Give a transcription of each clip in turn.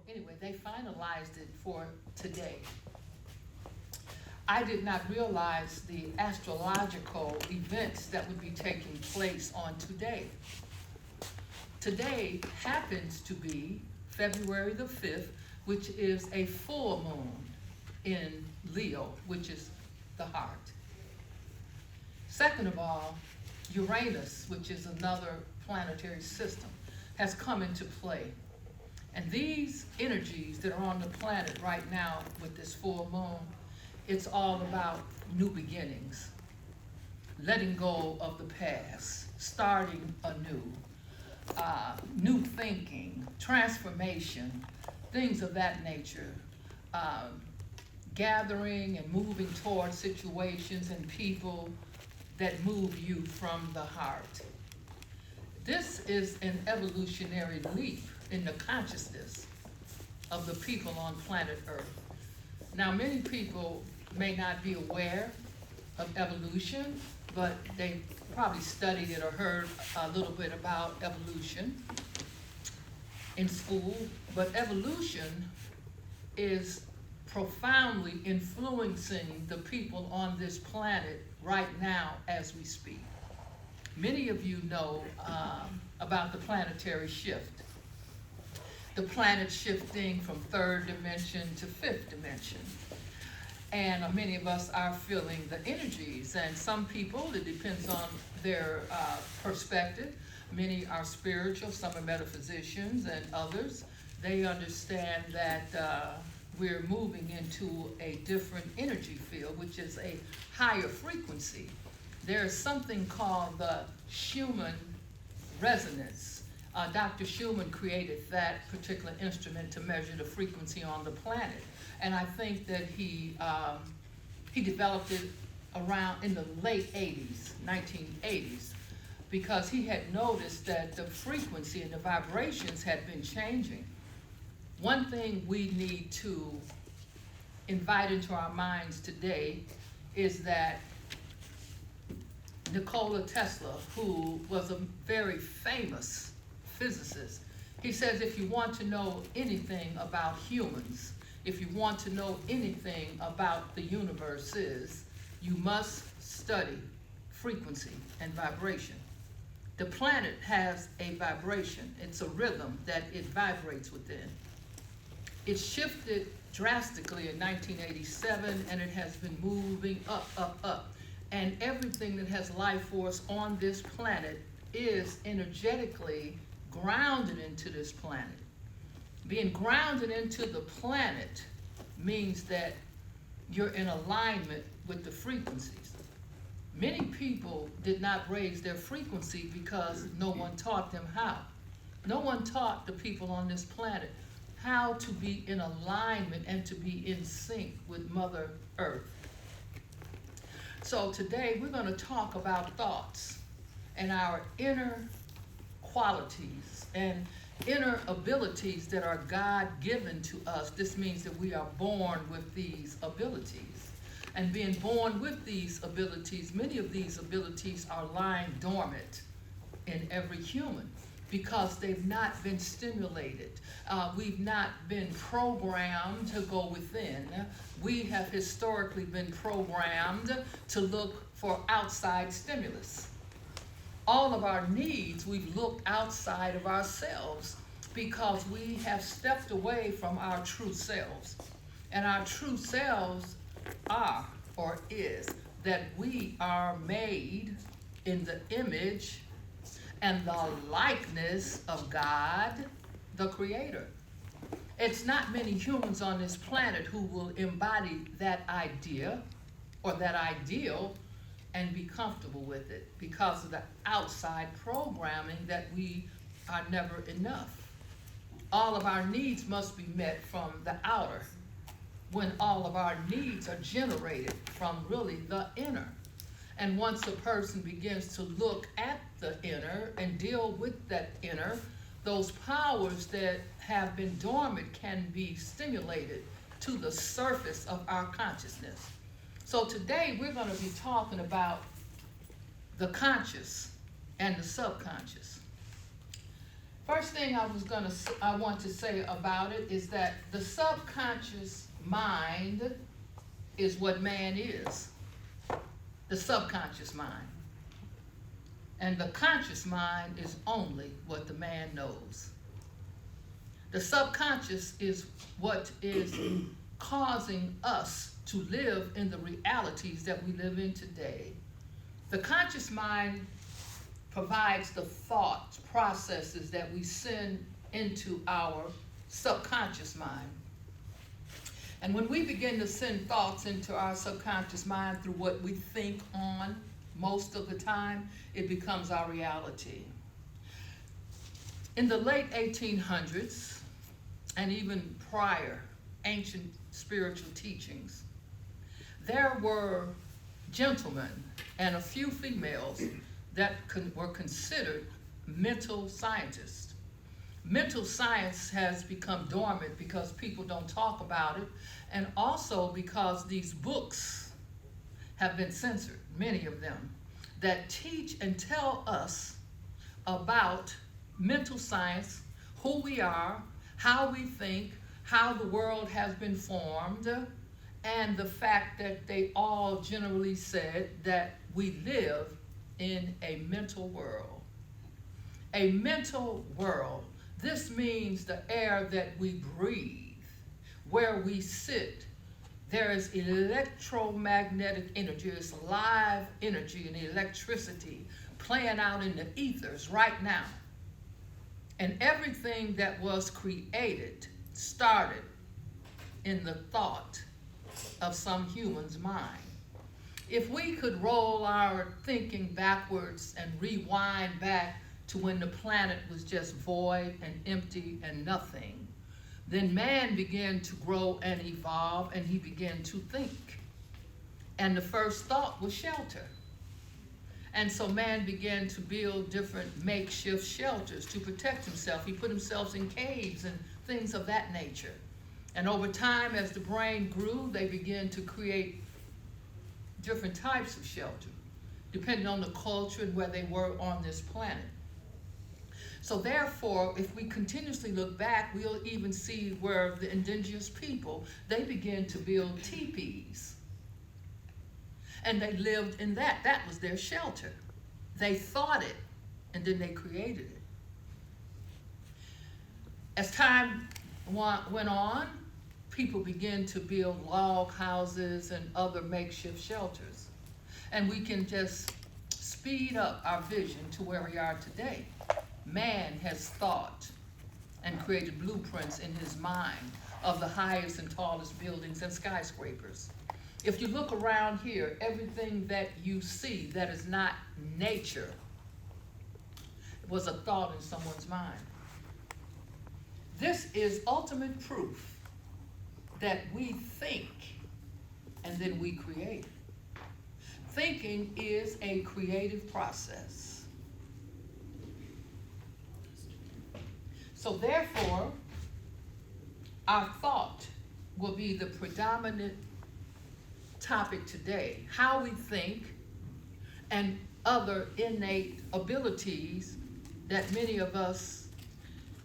Anyway, they finalized it for today. I did not realize the astrological events that would be taking place on today. Today happens to be February the 5th, which is a full moon in Leo, which is the heart. Second of all, Uranus, which is another planetary system, has come into play. And these energies that are on the planet right now with this full moon, it's all about new beginnings, letting go of the past, starting anew, new thinking, transformation, things of that nature, gathering and moving towards situations and people that move you from the heart. This is an evolutionary leap in the consciousness of the people on planet Earth. Now, many people may not be aware of evolution, but they probably studied it or heard a little bit about evolution in school. But evolution is profoundly influencing the people on this planet right now as we speak. Many of you know about the planetary shift. The planet shifting from third dimension to fifth dimension. And many of us are feeling the energies, and some people, it depends on their perspective. Many are spiritual, some are metaphysicians, and others, they understand that we're moving into a different energy field, which is a higher frequency. There's something called the Schumann resonance. Dr. Schumann created that particular instrument to measure the frequency on the planet. And I think that he developed it around in the late 80s, 1980s, because he had noticed that the frequency and the vibrations had been changing. One thing we need to invite into our minds today is that Nikola Tesla, who was a very famous physicist, he says if you want to know anything about humans, if you want to know anything about the universe you must study frequency and vibration. The planet has a vibration. It's a rhythm that it vibrates within. It shifted drastically in 1987, and it has been moving up, up, up. And everything that has life force on this planet is energetically grounded into this planet. Being grounded into the planet means that you're in alignment with the frequencies. Many people did not raise their frequency because no one taught them how. No one taught the people on this planet how to be in alignment and to be in sync with Mother Earth. So today we're going to talk about thoughts and our inner qualities and inner abilities that are God-given to us. This means that we are born with these abilities. And being born with these abilities, many of these abilities are lying dormant in every human because they've not been stimulated. We've not been programmed to go within. We have historically been programmed to look for outside stimulus. All of our needs, we've looked outside of ourselves because we have stepped away from our true selves. And our true selves are, or is, that we are made in the image and the likeness of God, the Creator. It's not many humans on this planet who will embody that idea or that ideal and be comfortable with it because of the outside programming that we are never enough. All of our needs must be met from the outer, when all of our needs are generated from really the inner. And once a person begins to look at the inner and deal with that inner, those powers that have been dormant can be stimulated to the surface of our consciousness. So today we're going to be talking about the conscious and the subconscious. First thing I want to say about it is that the subconscious mind is what man is. The subconscious mind. And the conscious mind is only what the man knows. The subconscious is what is causing us to live in the realities that we live in today. The conscious mind provides the thought processes that we send into our subconscious mind. And when we begin to send thoughts into our subconscious mind through what we think on, most of the time, it becomes our reality. In the late 1800s, and even prior ancient spiritual teachings, there were gentlemen and a few females that were considered mental scientists. Mental science has become dormant because people don't talk about it, and also because these books have been censored, many of them, that teach and tell us about mental science, who we are, how we think, how the world has been formed, and the fact that they all generally said that we live in a mental world. A mental world. This means the air that we breathe, where we sit. There is electromagnetic energy, it's live energy and electricity playing out in the ethers right now. And everything that was created started in the thought of some human's mind. If we could roll our thinking backwards and rewind back to when the planet was just void and empty and nothing, then man began to grow and evolve, and he began to think. And the first thought was shelter. And so man began to build different makeshift shelters to protect himself. He put himself in caves and things of that nature. And over time, as the brain grew, they began to create different types of shelter, depending on the culture and where they were on this planet. So therefore, if we continuously look back, we'll even see where the indigenous people, they began to build teepees. And they lived in that. That was their shelter. They thought it, and then they created it. As time went on, people began to build log houses and other makeshift shelters. And we can just speed up our vision to where we are today. Man has thought and created blueprints in his mind of the highest and tallest buildings and skyscrapers. If you look around here, everything that you see that is not nature was a thought in someone's mind. This is ultimate proof that we think and then we create. Thinking is a creative process. So therefore, our thought will be the predominant topic today. How we think and other innate abilities that many of us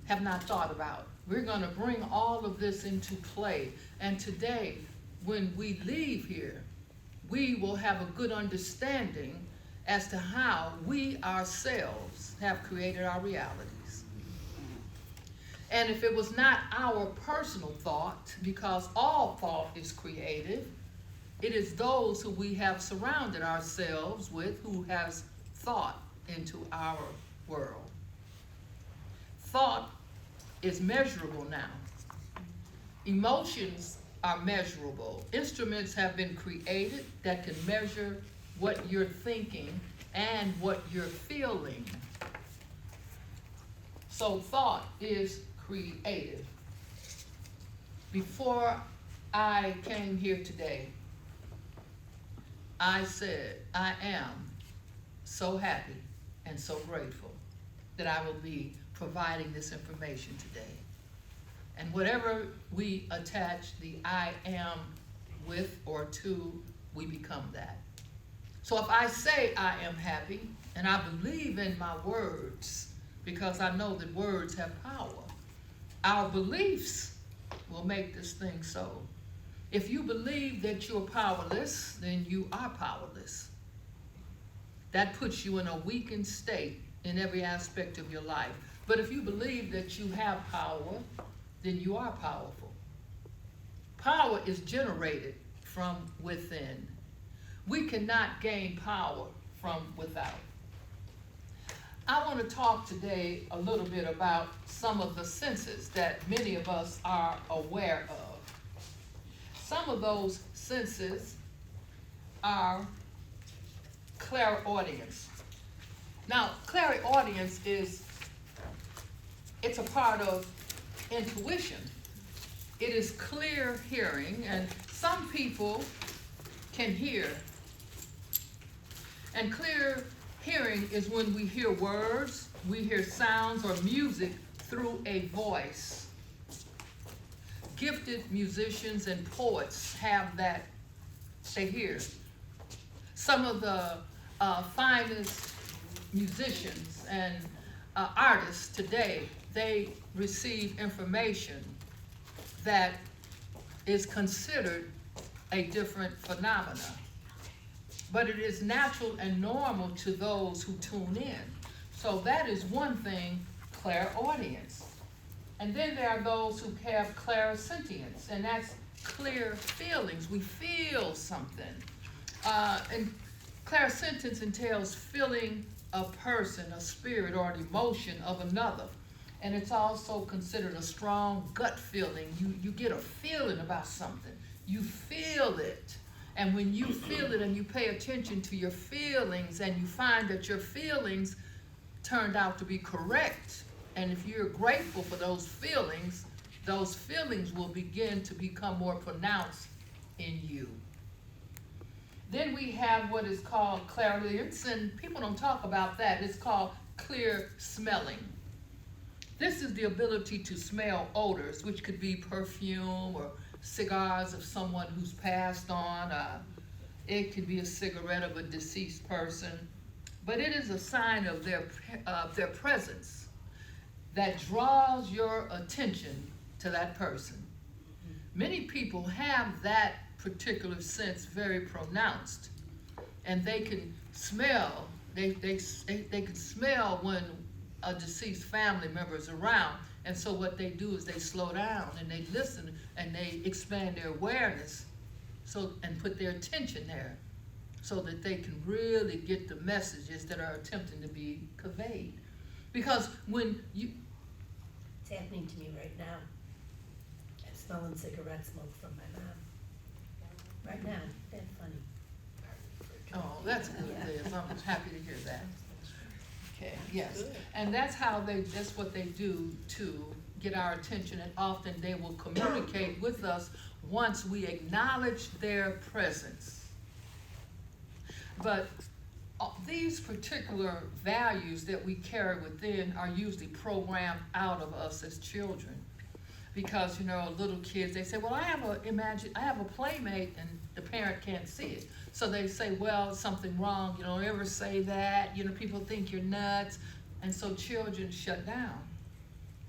have not thought about. We're going to bring all of this into play. And today, when we leave here, we will have a good understanding as to how we ourselves have created our realities. And if it was not our personal thought, because all thought is creative, it is those who we have surrounded ourselves with who has thought into our world. Thought is measurable now. Emotions are measurable. Instruments have been created that can measure what you're thinking and what you're feeling. So thought is creative. Before I came here today, I said, I am so happy and so grateful that I will be providing this information today. And whatever we attach the I am with or to, we become that. So if I say I am happy, and I believe in my words, because I know that words have power. Our beliefs will make this thing so. If you believe that you're powerless, then you are powerless. That puts you in a weakened state in every aspect of your life. But if you believe that you have power, then you are powerful. Power is generated from within. We cannot gain power from without. I want to talk today a little bit about some of the senses that many of us are aware of. Some of those senses are clairaudience. Now, clairaudience it's a part of intuition. It is clear hearing, and some people can hear. And clear hearing is when we hear words, we hear sounds or music through a voice. Gifted musicians and poets have that, they hear. Some of the finest musicians and artists today, they receive information that is considered a different phenomena. But it is natural and normal to those who tune in. So that is one thing, clairaudience. And then there are those who have clairsentience, and that's clear feelings. We feel something. And clairsentience entails feeling a person, a spirit, or an emotion of another. And it's also considered a strong gut feeling. You get a feeling about something. You feel it. And when you feel it and you pay attention to your feelings and you find that your feelings turned out to be correct, and if you're grateful for those feelings will begin to become more pronounced in you. Then we have what is called clairaudience, and people don't talk about that. It's called clear smelling. This is the ability to smell odors, which could be perfume or cigars of someone who's passed on. It could be a cigarette of a deceased person. But it is a sign of their presence that draws your attention to that person. Many people have that particular sense very pronounced, and they can smell. They can smell when a deceased family member is around, and so what they do is they slow down and they listen and they expand their awareness, and put their attention there, so that they can really get the messages that are attempting to be conveyed. Because when you, it's happening to me right now. I'm smelling cigarette smoke from my mom. Right now, that's funny. oh, that's good, Yeah. Liz. I'm happy to hear that. Okay, yes, and that's what they do to get our attention, and often they will communicate with us once we acknowledge their presence. But these particular values that we carry within are usually programmed out of us as children. Because, little kids, they say, well, I have a playmate, and the parent can't see it. So they say, well, something wrong, don't ever say that, people think you're nuts. And so children shut down.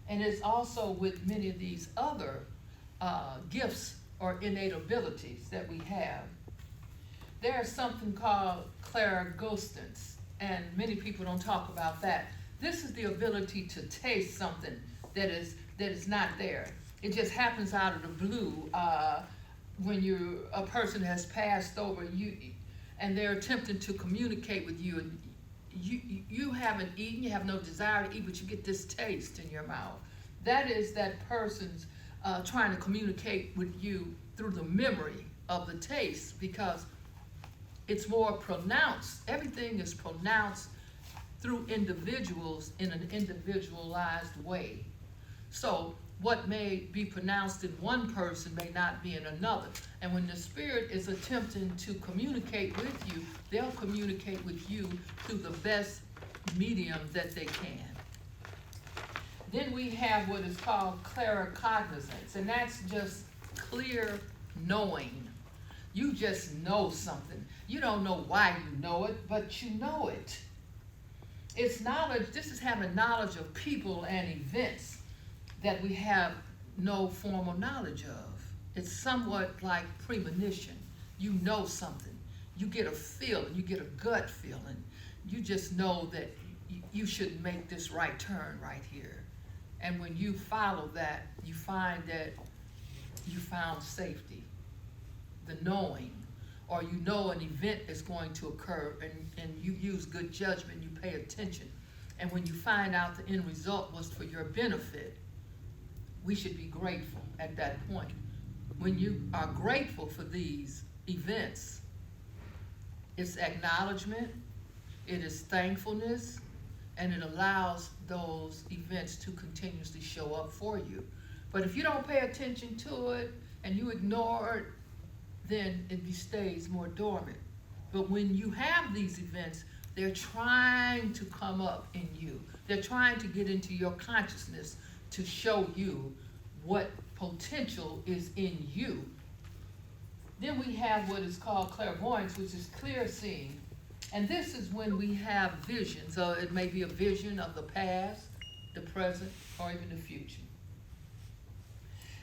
And it's also with many of these other gifts or innate abilities that we have. There's something called clairgustance, and many people don't talk about that. This is the ability to taste something that is not there. It just happens out of the blue when a person has passed over you, and they're attempting to communicate with you, and you haven't eaten, you have no desire to eat, but you get this taste in your mouth. That is that person's trying to communicate with you through the memory of the taste, because it's more pronounced. Everything is pronounced through individuals in an individualized way. So what may be pronounced in one person may not be in another. And when the spirit is attempting to communicate with you, they'll communicate with you through the best medium that they can. Then we have what is called claircognizance, and that's just clear knowing. You just know something. You don't know why you know it, but you know it. It's knowledge, this is having knowledge of people and events that we have no formal knowledge of. It's somewhat like premonition. You know something. You get a feeling, you get a gut feeling. You just know that you should make this right turn right here. And when you follow that, you find that you found safety, the knowing, or you know an event is going to occur, and you use good judgment, you pay attention. And when you find out the end result was for your benefit, we should be grateful at that point. When you are grateful for these events, it's acknowledgement, it is thankfulness, and it allows those events to continuously show up for you. But if you don't pay attention to it and you ignore it, then it stays more dormant. But when you have these events, they're trying to come up in you. They're trying to get into your consciousness to show you what potential is in you. Then we have what is called clairvoyance, which is clear seeing. And this is when we have visions, or it may be a vision of the past, the present, or even the future.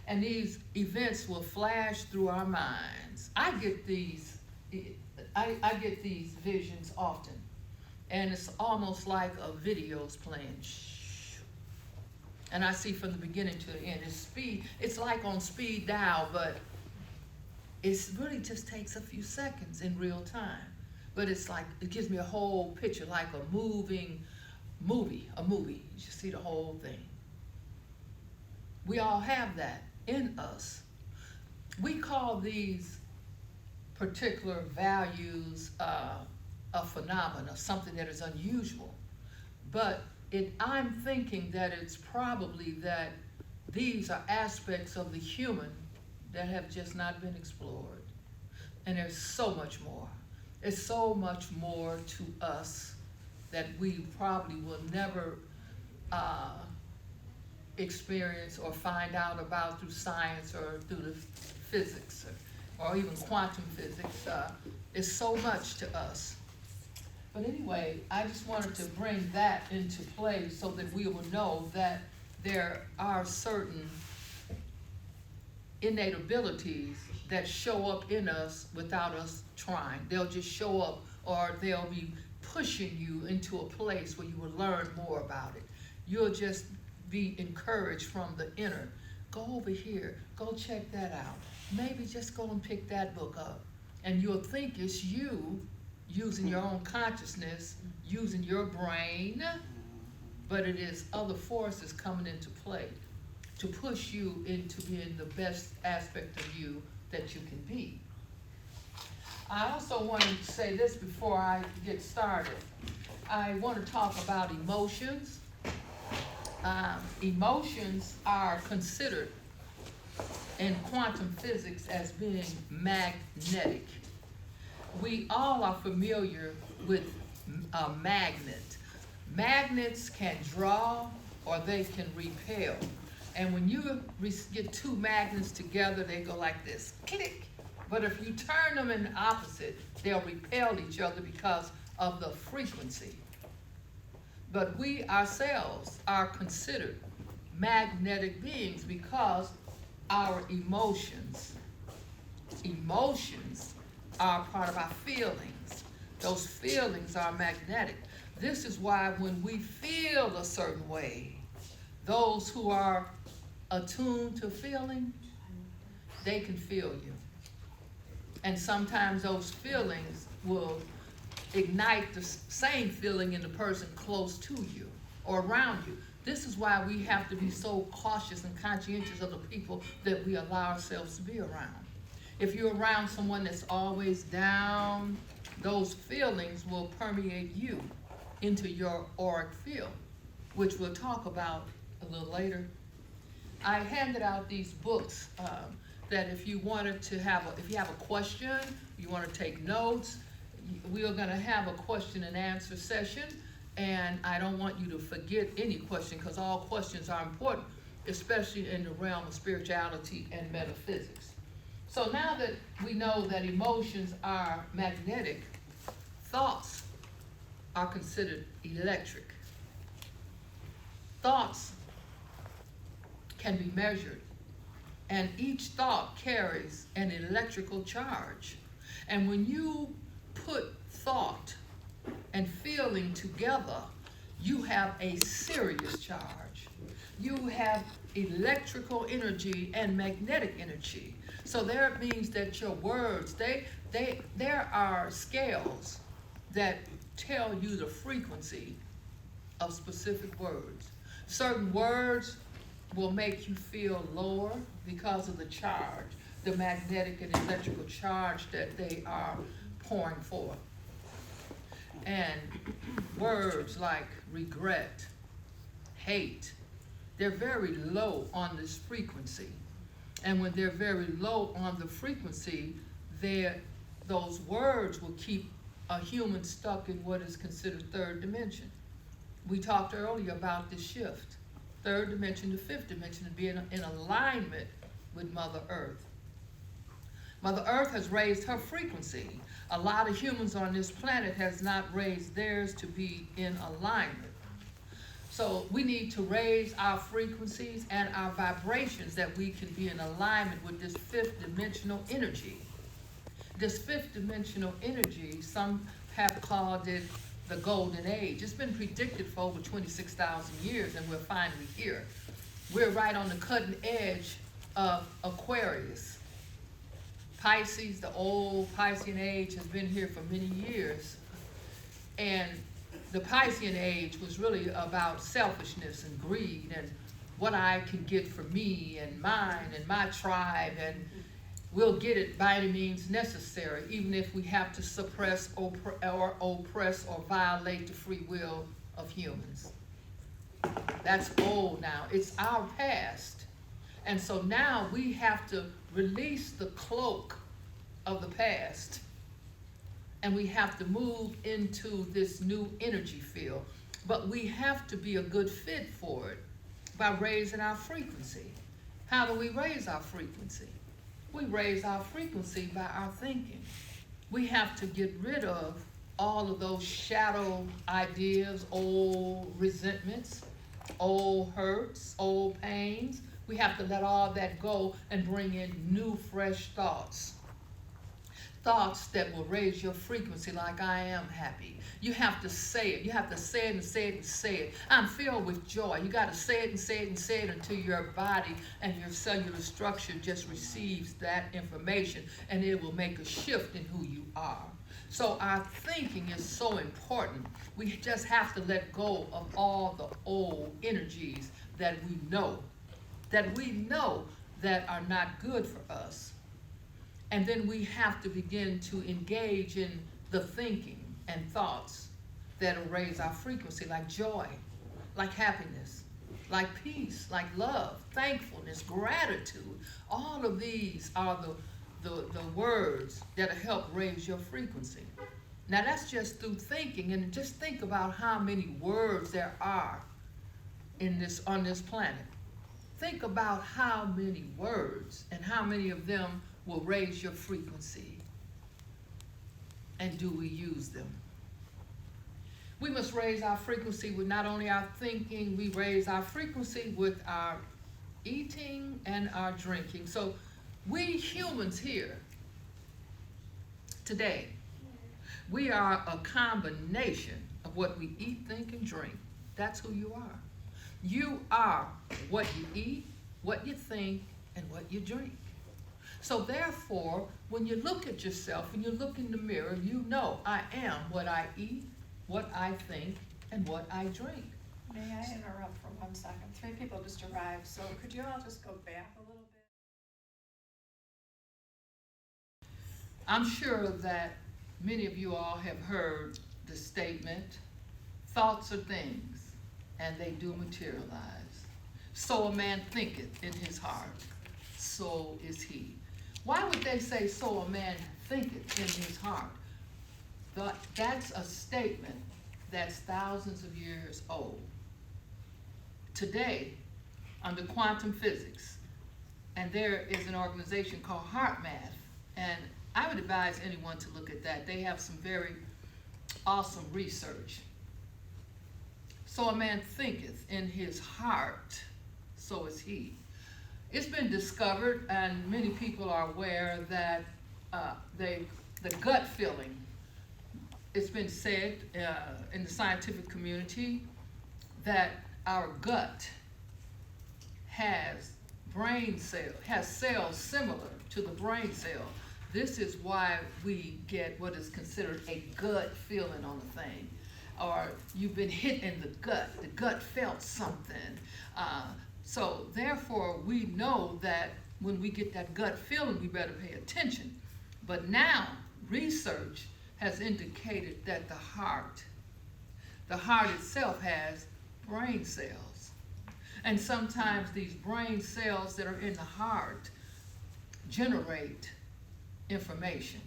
And these events will flash through our minds. I get these visions often, and it's almost like a video's playing. And I see from the beginning to the end. It's like on speed dial, but it really just takes a few seconds in real time. But it's like, it gives me a whole picture, like a moving movie. You see the whole thing. We all have that in us. We call these particular values a phenomenon, something that is unusual. But I'm thinking that it's probably that these are aspects of the human that have just not been explored. And there's so much more. There's so much more to us that we probably will never experience or find out about through science or through the physics or even quantum physics. It's so much to us. But anyway, I just wanted to bring that into play so that we will know that there are certain innate abilities that show up in us without us trying. They'll just show up, or they'll be pushing you into a place where you will learn more about it. You'll just be encouraged from the inner. Go over here, go check that out. Maybe just go and pick that book up. And you'll think it's you using your own consciousness, using your brain, but it is other forces coming into play to push you into being the best aspect of you that you can be. I also wanted to say this before I get started. I want to talk about emotions. Emotions are considered in quantum physics as being magnetic. We all are familiar with a magnet. Magnets can draw or they can repel. And when you get two magnets together, they go like this, click. But if you turn them in the opposite, they'll repel each other because of the frequency. But we ourselves are considered magnetic beings because our emotions are part of our feelings. Those feelings are magnetic. This is why when we feel a certain way, those who are attuned to feeling, they can feel you. And sometimes those feelings will ignite the same feeling in the person close to you or around you. This is why we have to be so cautious and conscientious of the people that we allow ourselves to be around. If you're around someone that's always down, those feelings will permeate you into your auric field, which we'll talk about a little later. I handed out these books that if you wanted to if you have a question, you want to take notes, we are going to have a question and answer session, and I don't want you to forget any question because all questions are important, especially in the realm of spirituality and metaphysics. So now that we know that emotions are magnetic, thoughts are considered electric. Thoughts can be measured, and each thought carries an electrical charge. And when you put thought and feeling together, you have a serious charge. You have electrical energy and magnetic energy. So there means that your words, there are scales that tell you the frequency of specific words. Certain words will make you feel lower because of the charge, the magnetic and electrical charge that they are pouring forth. And words like regret, hate, they're very low on this frequency. And when they're very low on the frequency, those words will keep a human stuck in what is considered third dimension. We talked earlier about the shift, third dimension to fifth dimension, to be in alignment with Mother Earth. Mother Earth has raised her frequency. A lot of humans on this planet has not raised theirs to be in alignment. So we need to raise our frequencies and our vibrations that we can be in alignment with this fifth dimensional energy. This fifth dimensional energy, some have called it the golden age. It's been predicted for over 26,000 years, and we're finally here. We're right on the cutting edge of Aquarius. Pisces, the old Piscean age, has been here for many years. And the Piscean age was really about selfishness and greed and what I can get for me and mine and my tribe, and we'll get it by any means necessary, even if we have to suppress or oppress or violate the free will of humans. That's old now. It's our past. And so now we have to release the cloak of the past, and we have to move into this new energy field. But we have to be a good fit for it by raising our frequency. How do we raise our frequency? We raise our frequency by our thinking. We have to get rid of all of those shadow ideas, old resentments, old hurts, old pains. We have to let all that go and bring in new, fresh thoughts. Thoughts that will raise your frequency, like I am happy. You have to say it. You have to say it and say it and say it. I'm filled with joy. You got to say it and say it and say it until your body and your cellular structure just receives that information, and it will make a shift in who you are. So our thinking is so important. We just have to let go of all the old energies that we know that are not good for us. And then we have to begin to engage in the thinking and thoughts that will raise our frequency, like joy, like happiness, like peace, like love, thankfulness, gratitude. All of these are the words that help raise your frequency. Now that's just through thinking, and just think about how many words there are on this planet. Think about how many words and how many of them will raise your frequency. And do we use them? We must raise our frequency with not only our thinking, we raise our frequency with our eating and our drinking. So we humans here today, we are a combination of what we eat, think, and drink. That's who you are. You are what you eat, what you think, and what you drink. So therefore, when you look at yourself and you look in the mirror, you know I am what I eat, what I think, and what I drink. May I interrupt for 1 second? 3 people just arrived, so could you all just go back a little bit? I'm sure that many of you all have heard the statement, thoughts are things, and they do materialize. So a man thinketh in his heart, so is he. Why would they say, so a man thinketh in his heart? That's a statement that's thousands of years old. Today, under quantum physics, and there is an organization called Heart Math, and I would advise anyone to look at that. They have some very awesome research. So a man thinketh in his heart, so is he. It's been discovered, and many people are aware, that the gut feeling, it's been said in the scientific community that our gut has cells similar to the brain cell. This is why we get what is considered a gut feeling on a thing. Or you've been hit in the gut felt something. So therefore we know that when we get that gut feeling, we better pay attention. But now research has indicated that the heart itself has brain cells. And sometimes these brain cells that are in the heart generate information.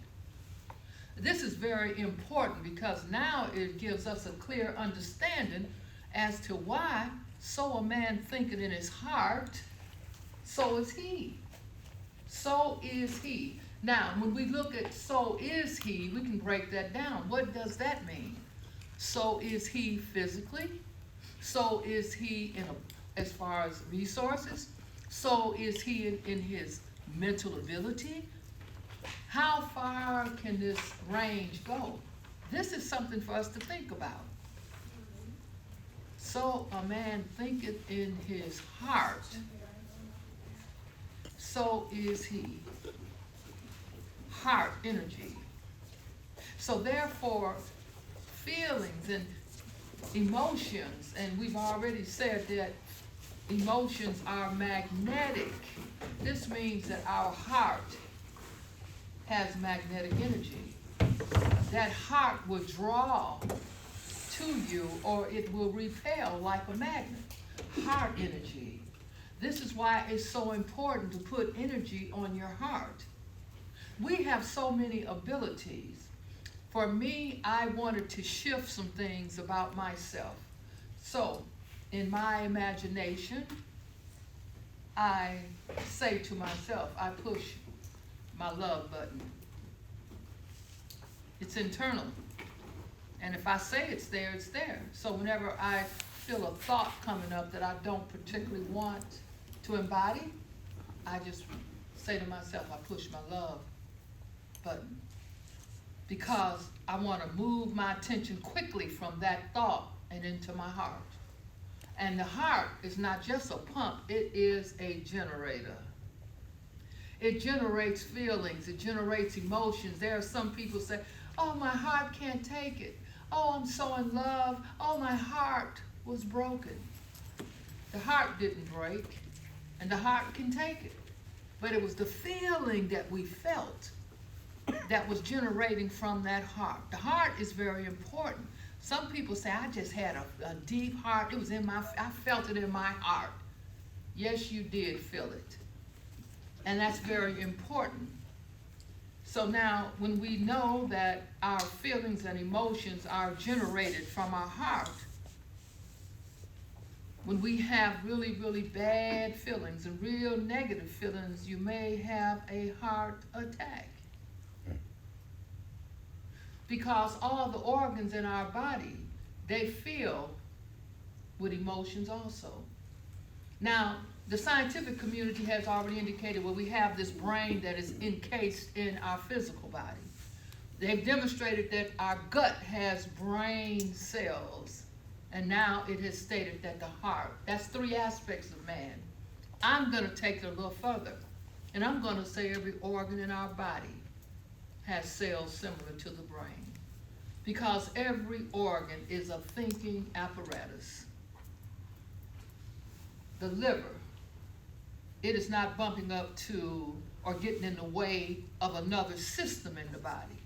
This is very important because now it gives us a clear understanding as to why so a man thinketh in his heart, so is he. So is he. Now, when we look at so is he, we can break that down. What does that mean? So is he physically? So is he as far as resources? So is he in his mental ability? How far can this range go? This is something for us to think about. So a man thinketh in his heart, so is he. Heart energy. So therefore, feelings and emotions, and we've already said that emotions are magnetic. This means that our heart has magnetic energy. That heart will draw to you or it will repel like a magnet. Heart energy. This is why it's so important to put energy on your heart. We have so many abilities. For me, I wanted to shift some things about myself. So, in my imagination, I say to myself, I push my love button. It's internal. And if I say it's there, it's there. So whenever I feel a thought coming up that I don't particularly want to embody, I just say to myself, I push my love button. Because I want to move my attention quickly from that thought and into my heart. And the heart is not just a pump, it is a generator. It generates feelings, it generates emotions. There are some people say, oh, my heart can't take it. Oh, I'm so in love. Oh, my heart was broken. The heart didn't break, and the heart can take it. But it was the feeling that we felt that was generating from that heart. The heart is very important. Some people say, I just had a deep heart. It was I felt it in my heart. Yes, you did feel it. And that's very important. So now, when we know that our feelings and emotions are generated from our heart, when we have really, really bad feelings and real negative feelings, you may have a heart attack. Because all the organs in our body, they feel with emotions also. Now, the scientific community has already indicated, well, we have this brain that is encased in our physical body. They've demonstrated that our gut has brain cells. And now it has stated that the heart, that's 3 aspects of man. I'm going to take it a little further. And I'm going to say every organ in our body has cells similar to the brain. Because every organ is a thinking apparatus. The liver, it is not bumping up to or getting in the way of another system in the body.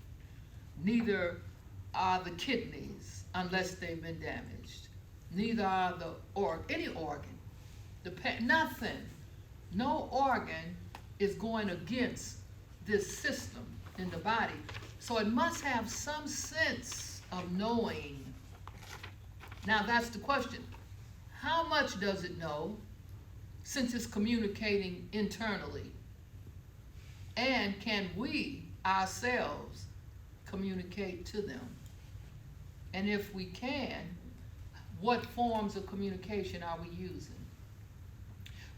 Neither are the kidneys unless they've been damaged. Neither are any organ. Nothing. No organ is going against this system in the body. So it must have some sense of knowing. Now that's the question. How much does it know since it's communicating internally? And can we ourselves communicate to them? And if we can, what forms of communication are we using?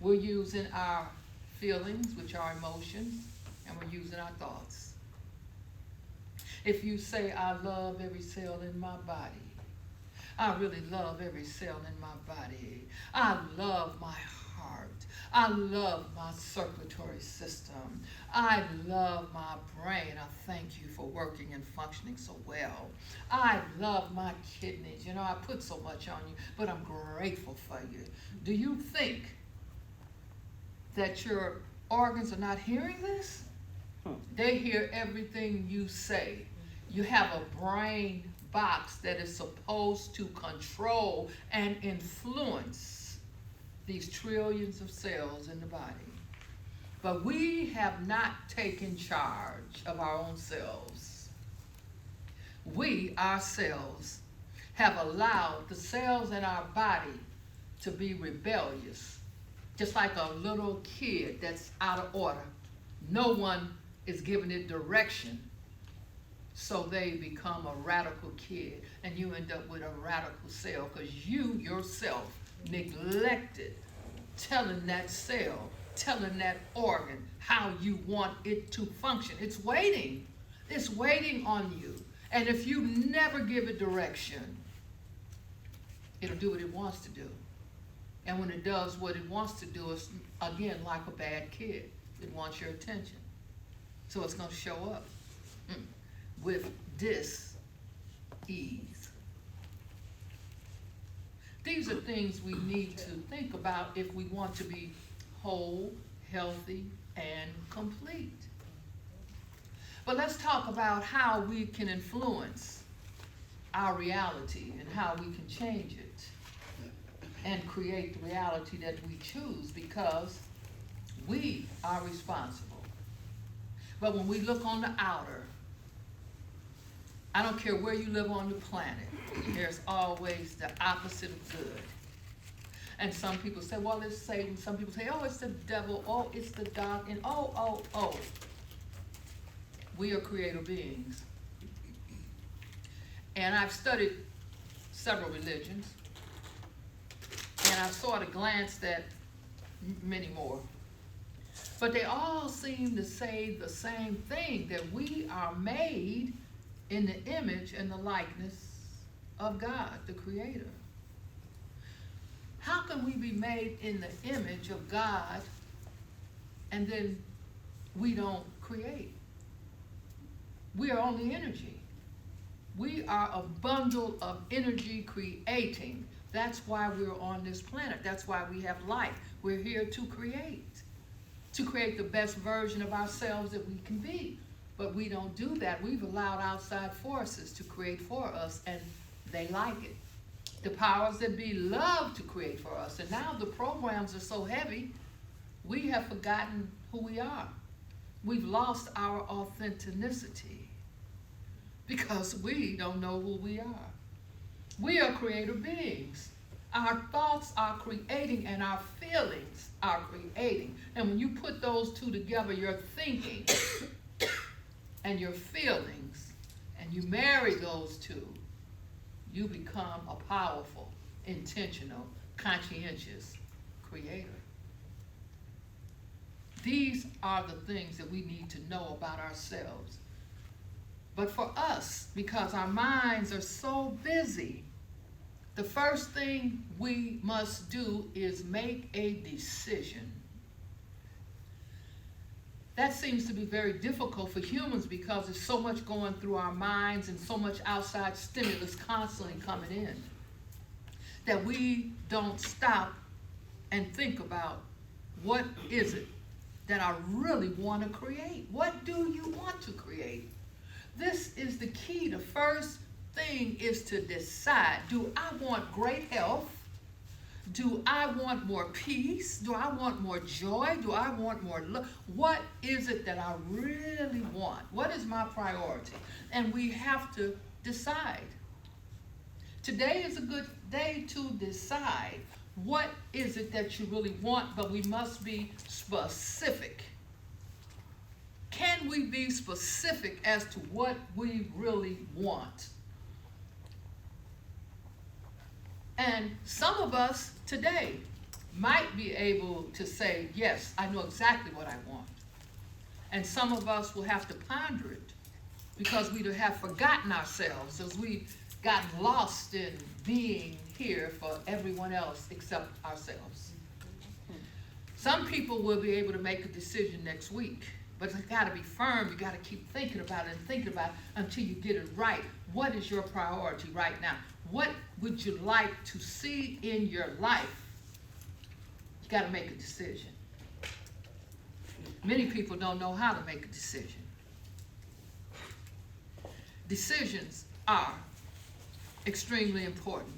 We're using our feelings, which are emotions, and we're using our thoughts. If you say, I love every cell in my body, I really love every cell in my body. I love my heart. I love my circulatory system. I love my brain. I thank you for working and functioning so well. I love my kidneys. You know, I put so much on you, but I'm grateful for you. Do you think that your organs are not hearing this? They hear everything you say. You have a brain box that is supposed to control and influence these trillions of cells in the body. But we have not taken charge of our own selves. We, ourselves, have allowed the cells in our body to be rebellious, just like a little kid that's out of order. No one is giving it direction, so they become a radical kid, and you end up with a radical cell because you yourself neglected telling that cell, telling that organ how you want it to function. It's waiting. It's waiting on you. And if you never give it direction, it'll do what it wants to do. And when it does what it wants to do, it's, again, like a bad kid. It wants your attention. So it's going to show up with dis-ease. These are things we need to think about if we want to be whole, healthy, and complete. But let's talk about how we can influence our reality and how we can change it and create the reality that we choose, because we are responsible. But when we look on the outer, I don't care where you live on the planet, there's always the opposite of good. And some people say, well, it's Satan. Some people say, oh, it's the devil. Oh, it's the dark. And oh. We are creator beings. And I've studied several religions, and I've sort of glanced at many more. But they all seem to say the same thing, that we are made in the image and the likeness of God, the Creator. How can we be made in the image of God and then we don't create? We are only energy. We are a bundle of energy creating. That's why we're on this planet. That's why we have life. We're here to create the best version of ourselves that we can be. But we don't do that. We've allowed outside forces to create for us, and they like it. The powers that be love to create for us. And now the programs are so heavy, we have forgotten who we are. We've lost our authenticity because we don't know who we are. We are creator beings. Our thoughts are creating and our feelings are creating. And when you put those two together, your thinking and your feelings, and you marry those two, you become a powerful, intentional, conscientious creator. These are the things that we need to know about ourselves. But for us, because our minds are so busy, the first thing we must do is make a decision. That seems to be very difficult for humans because there's so much going through our minds and so much outside stimulus constantly coming in that we don't stop and think about, what is it that I really want to create? What do you want to create? This is the key. The first thing is to decide, do I want great health? Do I want more peace? Do I want more joy? Do I want more love? What is it that I really want? What is my priority? And we have to decide. Today is a good day to decide what is it that you really want, but we must be specific. Can we be specific as to what we really want? And some of us today might be able to say, yes, I know exactly what I want. And some of us will have to ponder it because we have forgotten ourselves as we've gotten lost in being here for everyone else except ourselves. Some people will be able to make a decision next week, but it's got to be firm. You got to keep thinking about it and thinking about it until you get it right. What is your priority right now? What would you like to see in your life? You got to make a decision. Many people don't know how to make a decision. Decisions are extremely important.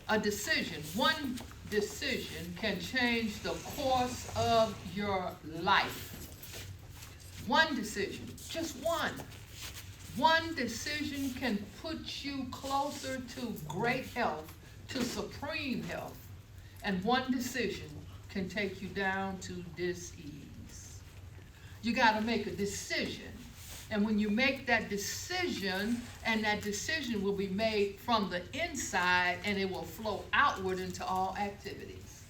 A decision, one decision can change the course of your life. One decision, just one. One decision can put you closer to great health, to supreme health. And one decision can take you down to dis-ease. You got to make a decision. And when you make that decision, and that decision will be made from the inside, and it will flow outward into all activities.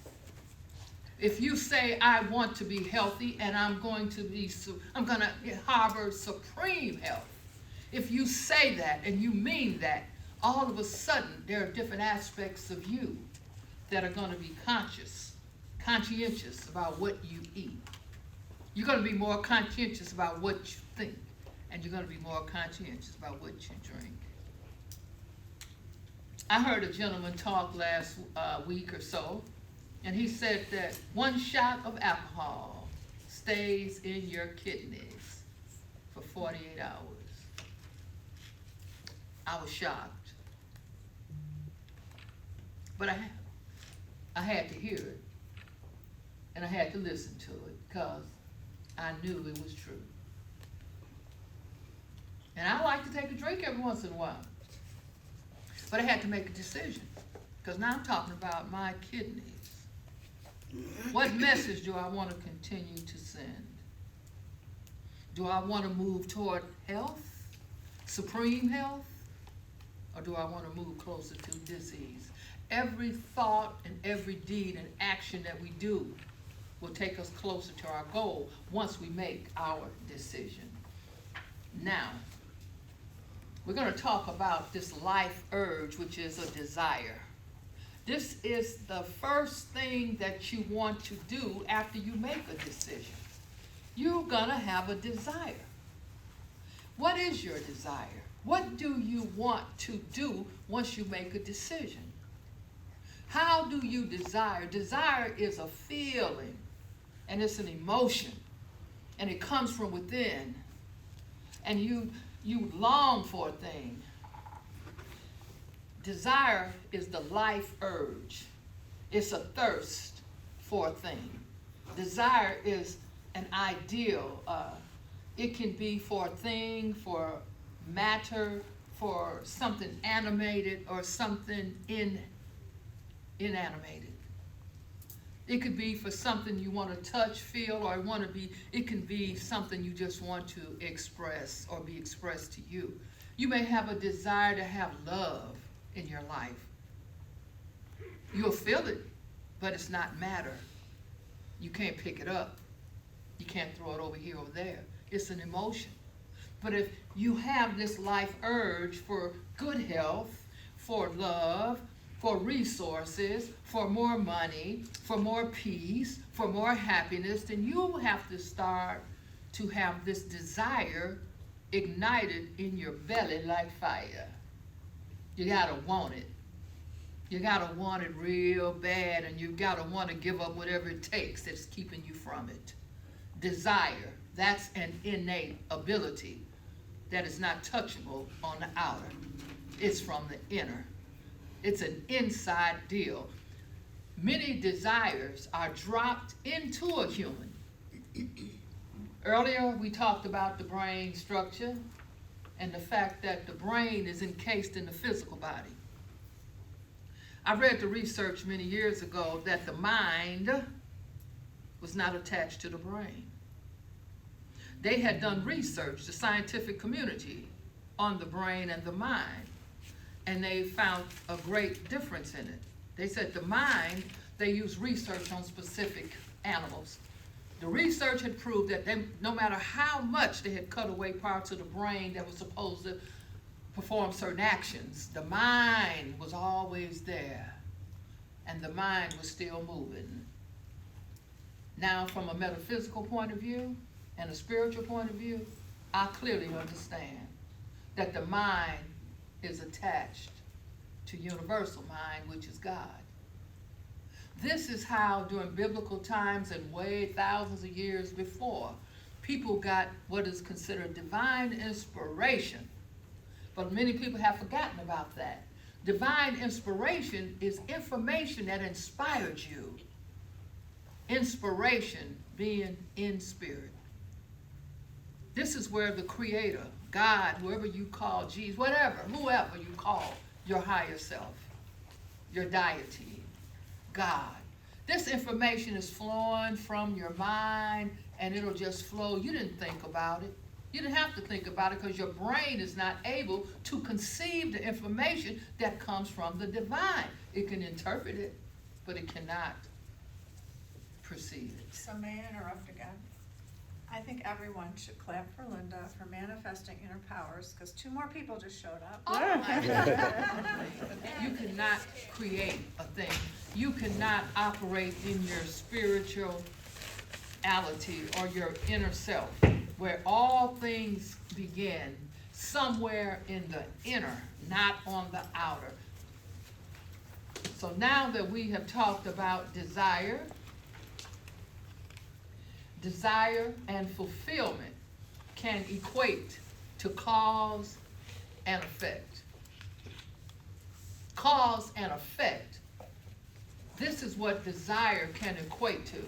If you say, I want to be healthy, and I'm going to harbor supreme health. If you say that and you mean that, all of a sudden there are different aspects of you that are going to be conscientious about what you eat. You're going to be more conscientious about what you think. And you're going to be more conscientious about what you drink. I heard a gentleman talk last week or so, and he said that one shot of alcohol stays in your kidneys for 48 hours. I was shocked. But I had to hear it, and I had to listen to it because I knew it was true. And I like to take a drink every once in a while. But I had to make a decision, because now I'm talking about my kidneys. What message do I want to continue to send? Do I want to move toward health, supreme health, or do I want to move closer to disease? Every thought and every deed and action that we do will take us closer to our goal once we make our decision. Now, we're going to talk about this life urge, which is a desire. This is the first thing that you want to do after you make a decision. You're going to have a desire. What is your desire? What do you want to do once you make a decision? How do you desire? Desire is a feeling, and it's an emotion, and it comes from within. And you long for a thing. Desire is the life urge. It's a thirst for a thing. Desire is an ideal. It can be for a thing, for matter, for something animated or something inanimated. It could be for something you want to touch, feel, or it can be something you just want to express or be expressed to you. You may have a desire to have love in your life. You'll feel it, but it's not matter. You can't pick it up. You can't throw it over here or there. It's an emotion. But if you have this life urge for good health, for love, for resources, for more money, for more peace, for more happiness, then you have to start to have this desire ignited in your belly like fire. You gotta want it. You gotta want it real bad, and you gotta want to give up whatever it takes that's keeping you from it. Desire, that's an innate ability that is not touchable on the outer. It's from the inner. It's an inside deal. Many desires are dropped into a human. Earlier, we talked about the brain structure and the fact that the brain is encased in the physical body. I read the research many years ago that the mind was not attached to the brain. They had done research, the scientific community, on the brain and the mind. and they found a great difference in it. They said the mind, they used research on specific animals. The research had proved that no matter how much they had cut away parts of the brain that was supposed to perform certain actions, the mind was always there, and the mind was still moving. Now, from a metaphysical point of view and a spiritual point of view, I clearly understand that the mind is attached to universal mind, which is God. This is how, during biblical times and way thousands of years before, people got what is considered divine inspiration. But many people have forgotten about that. Divine inspiration is information that inspired you. Inspiration being in spirit. This is where the Creator, God, whoever you call, Jesus, whoever you call your higher self, your deity, God. This information is flowing from your mind, and it'll just flow. You didn't think about it. You didn't have to think about it because your brain is not able to conceive the information that comes from the divine. It can interpret it, but it cannot perceive it. So may I interrupt again? I think everyone should clap for Linda for manifesting inner powers, because 2 more people just showed up. Oh my God. You cannot create a thing. You cannot operate in your spirituality or your inner self, where all things begin somewhere in the inner, not on the outer. So now that we have talked about desire and fulfillment can equate to cause and effect. Cause and effect. This is what desire can equate to.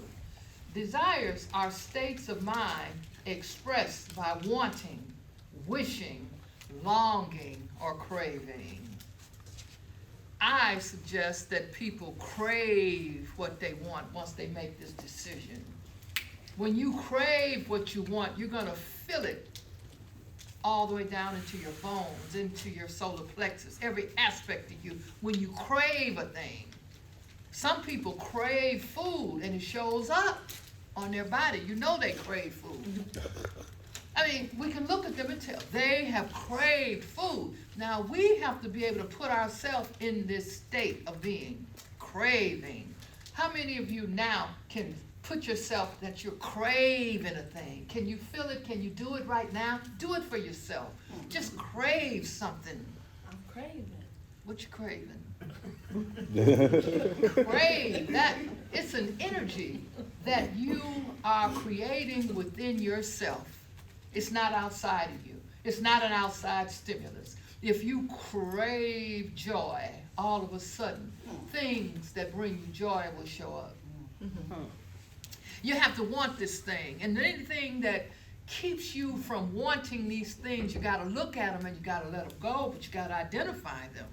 Desires are states of mind expressed by wanting, wishing, longing, or craving. I suggest that people crave what they want once they make this decision. When you crave what you want, you're going to feel it all the way down into your bones, into your solar plexus, every aspect of you. When you crave a thing, some people crave food and it shows up on their body. You know they crave food. I mean, we can look at them and tell they have craved food. Now, we have to be able to put ourselves in this state of being, craving. How many of you now can put yourself that you're craving a thing? Can you feel it? Can you do it right now? Do it for yourself. Just crave something. I'm craving. What you craving? Crave. That it's an energy that you are creating within yourself. It's not outside of you. It's not an outside stimulus. If you crave joy, all of a sudden, things that bring you joy will show up. You have to want this thing. And anything that keeps you from wanting these things, you got to look at them and you got to let them go, but you got to identify them.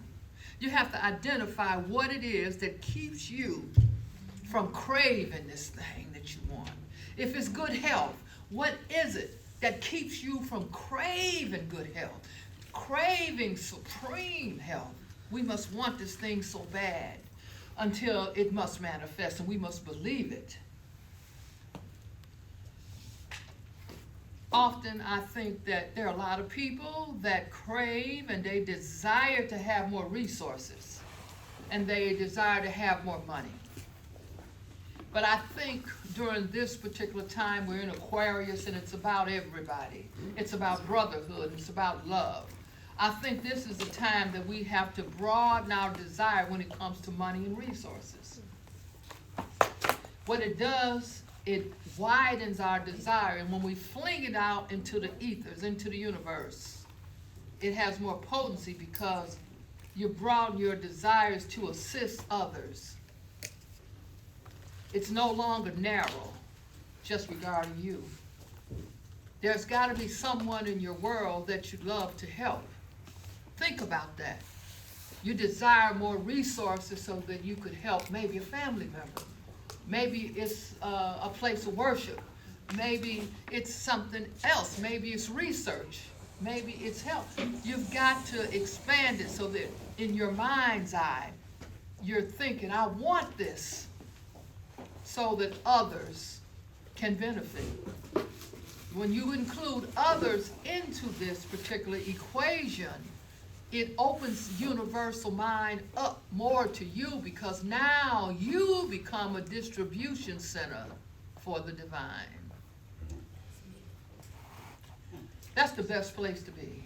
You have to identify what it is that keeps you from craving this thing that you want. If it's good health, what is it that keeps you from craving good health? Craving supreme health. We must want this thing so bad until it must manifest, and we must believe it. Often I think that there are a lot of people that crave and they desire to have more resources and they desire to have more money. But I think during this particular time we're in Aquarius and it's about everybody. It's about brotherhood. It's about love. I think this is the time that we have to broaden our desire when it comes to money and resources. What it does, it widens our desire, and when we fling it out into the ethers, into the universe, it has more potency because you broaden your desires to assist others. It's no longer narrow, just regarding you. There's got to be someone in your world that you'd love to help. Think about that. You desire more resources so that you could help maybe a family member. Maybe it's a place of worship. Maybe it's something else. Maybe it's research. maybe it's health. You've got to expand it so that in your mind's eye, you're thinking, I want this, so that others can benefit. When you include others into this particular equation, it opens universal mind up more to you, because now you become a distribution center for the divine. That's the best place to be.